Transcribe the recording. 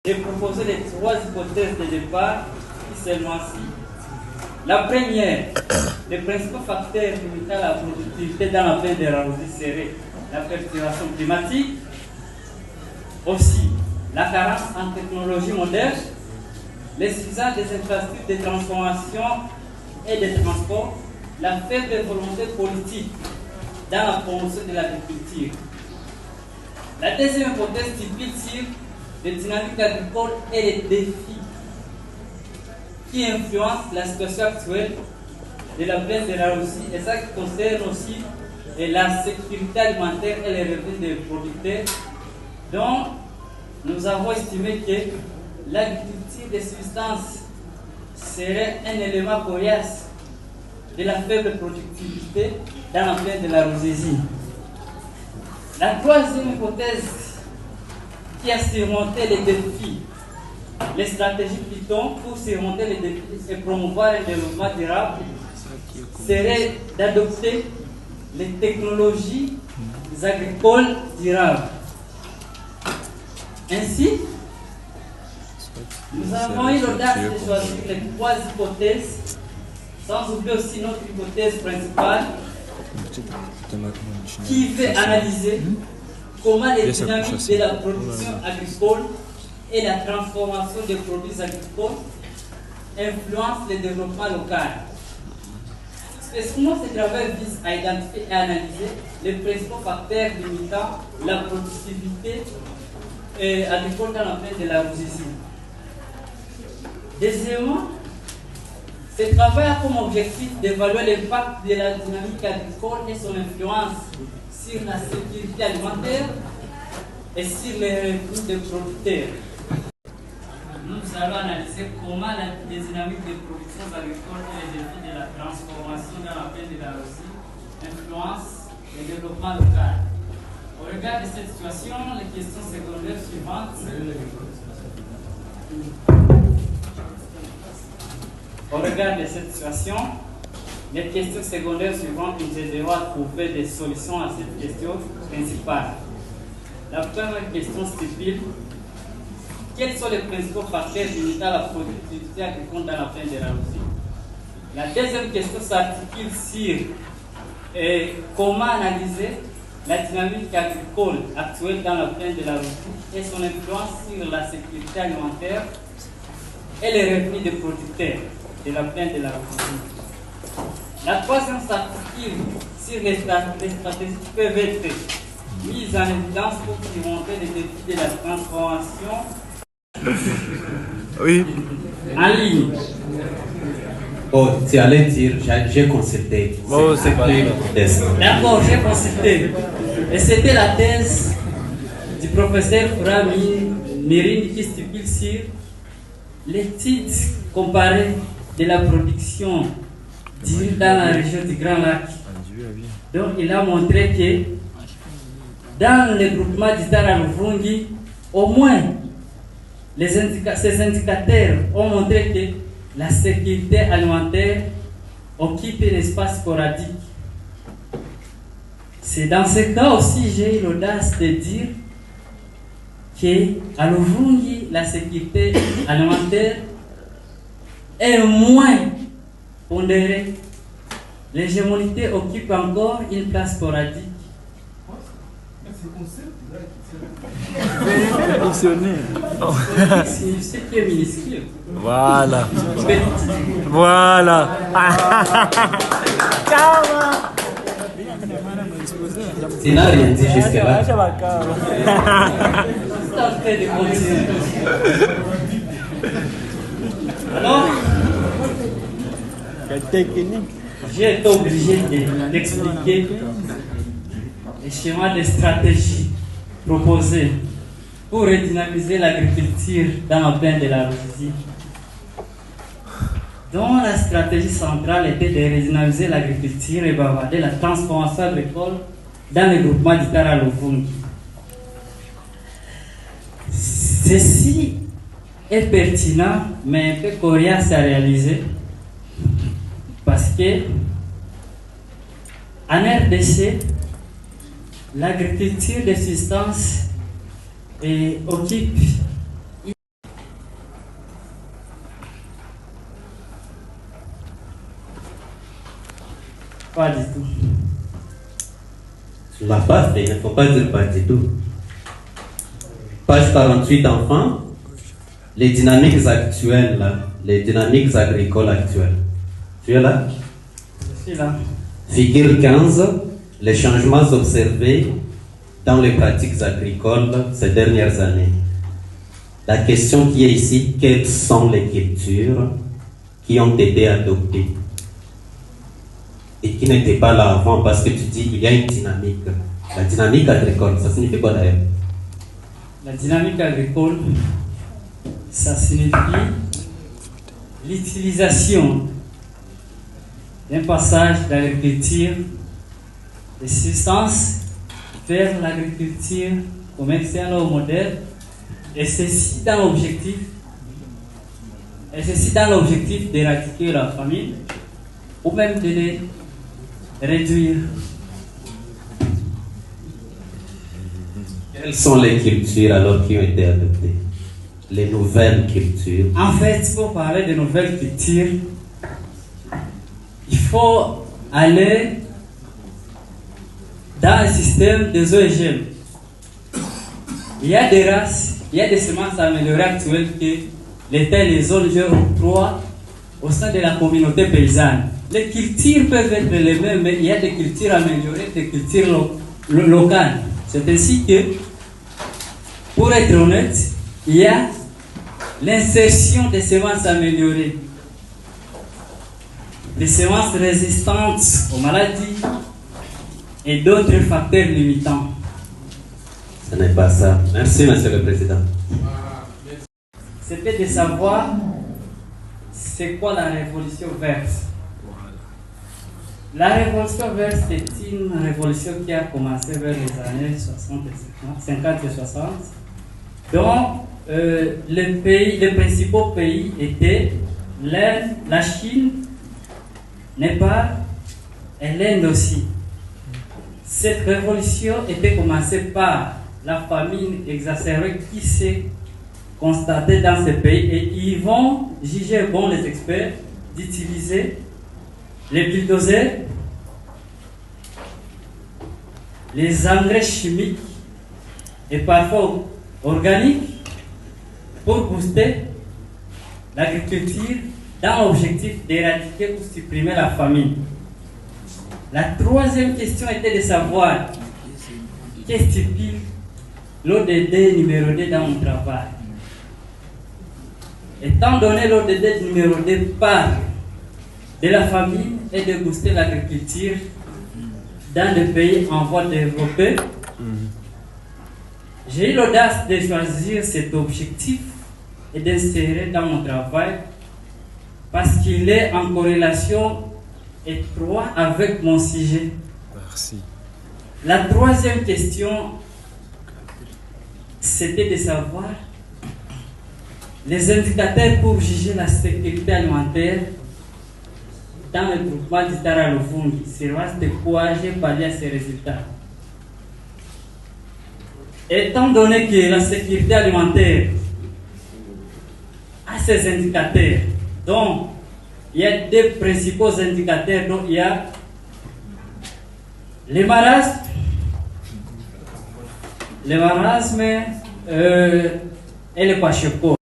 J'ai proposé les trois hypothèses de départ qui seulement-ci. La première, les principaux facteurs limitant la productivité dans la plaine de Rarosée seraient la perturbation climatique, aussi la carence en technologie moderne, l'insuffisance des infrastructures de transformation et de transport, la faible volonté politique dans la promotion de l'agriculture. La deuxième hypothèse typique sur les dynamiques agricoles et les défis qui influencent la situation actuelle de la plaine de Rarosée, et ça qui concerne aussi la sécurité alimentaire et les revenus des producteurs, dont nous avons estimé que l'agriculture de subsistance serait un élément coriace de la faible productivité dans la plaine de la Rarosée. La troisième hypothèse qui a surmonté les défis, les stratégies Python pour surmonter les défis et promouvoir un développement durable serait d'adopter les technologies agricoles durables. Ainsi, nous avons eu l'audace de choisir les trois hypothèses, sans oublier aussi notre hypothèse principale qui veut analyser comment les dynamiques de la production agricole et la transformation des produits agricoles influencent le développement local. Spécifiquement, ce travail vise à identifier et analyser les principaux facteurs limitant la productivité agricole dans la plaine de la Rarosée. Deuxièmement, ce travail a comme objectif d'évaluer l'impact de la dynamique agricole et son influence sur la sécurité alimentaire et sur les revenus des producteurs. Nous allons analyser comment les dynamiques de production agricole et les défis de la transformation dans la plaine de la Rarosée influencent le développement local. Au regard de cette situation, les questions secondaires suivantes. Au regard de cette situation, les questions secondaires suivantes nous aideront à trouver des solutions à cette question principale. La première question stipule quels sont les principaux facteurs limitant la productivité agricole dans la plaine de la Rarosée. La deuxième question s'articule sur comment analyser la dynamique agricole actuelle dans la plaine de la Rarosée et son influence sur la sécurité alimentaire et les revenus des producteurs de la plaine de la Rarosée. La troisième s'articule sur les stratégies qui peuvent être mises en évidence pour surmonter les défis de la transformation en ligne. Oh, tu allais dire, j'ai consulté. Oh, c'est pas D'accord, j'ai consulté. Et c'était la thèse du professeur Foura Mirine qui stipule sur l'étude comparée de la production d'huile dans la région du Grand Lac. Donc, il a montré que dans le groupement d'Itara Luvungi, au moins, ces indicateurs ont montré que la sécurité alimentaire occupe un espace sporadique. C'est dans ce cas aussi j'ai eu l'audace de dire qu'à Luvungi, la sécurité alimentaire est moins pondérée. L'hégémonité occupe encore une place sporadique. C'est ce qui est minuscule. Voilà. Petit. Voilà. Tu n'as rien dit jusque-là. C'est en train de continuer. Alors, j'ai été obligé d'expliquer les schémas de stratégie proposés pour redynamiser l'agriculture dans la plaine de la Rarosée, dont la stratégie centrale était de redynamiser l'agriculture et bavarder la transformation agricole dans le groupement d'Itara Luvungi. Ceci est pertinent, mais un peu coriace à réaliser, parce que en RDC, l'agriculture de subsistance occupe Pas du tout. Tu ne l'as pas fait, il ne faut pas dire pas du tout. Page 48, enfants. Les dynamiques actuelles, là, les dynamiques agricoles actuelles. Tu es là? Je suis là. Figure 15, les changements observés dans les pratiques agricoles ces dernières années. La question qui est ici, quelles sont les cultures qui ont été adoptées et qui n'étaient pas là avant, parce que tu dis qu'il y a une dynamique. La dynamique agricole, ça signifie quoi d'ailleurs? La dynamique agricole, ça signifie l'utilisation d'un passage d'agriculture de substances vers l'agriculture commerciale ou moderne, et ceci dans l'objectif d'éradiquer la famine ou même de les réduire. Quelles sont les cultures alors qui ont été adoptées? Les nouvelles cultures. En fait, pour parler de nouvelles cultures, il faut aller dans le système des OGM. Il y a des races, il y a des semences améliorées actuelles que l'État et les zones octroient au sein de la communauté paysanne. Les cultures peuvent être les mêmes, mais il y a des cultures améliorées, des cultures locales. C'est ainsi que, pour être honnête, il y a l'insertion des semences améliorées, des semences résistantes aux maladies et d'autres facteurs limitants. Ce n'est pas ça. Merci, Monsieur le Président. C'était de savoir c'est quoi la révolution verte. La révolution verte, c'est une révolution qui a commencé vers les années 50 et 60, dont les principaux pays étaient l'Inde, la Chine, Népal et l'Inde aussi. Cette révolution était commencée par la famine exacerbée qui s'est constatée dans ces pays, et ils vont juger bon, les experts, d'utiliser les bulldozers, les engrais chimiques et parfois organiques pour booster l'agriculture dans l'objectif d'éradiquer ou supprimer la famine. La troisième question était de savoir qu'est-ce qui stipule l'ODD numéro 2 dans mon travail. Étant donné l'ODD numéro 2 parle de la famine et de booster l'agriculture dans des pays en voie de développer, j'ai eu l'audace de choisir cet objectif et d'insérer dans mon travail parce qu'il est en corrélation étroite avec mon sujet. Merci. La troisième question, c'était de savoir les indicateurs pour juger la sécurité alimentaire dans le groupement d'Itara Luvungi. C'est de quoi j'ai parlé à ces résultats. Étant donné que la sécurité alimentaire a ces indicateurs, donc il y a deux principaux indicateurs, donc il y a le marasme et le kwashiorkor.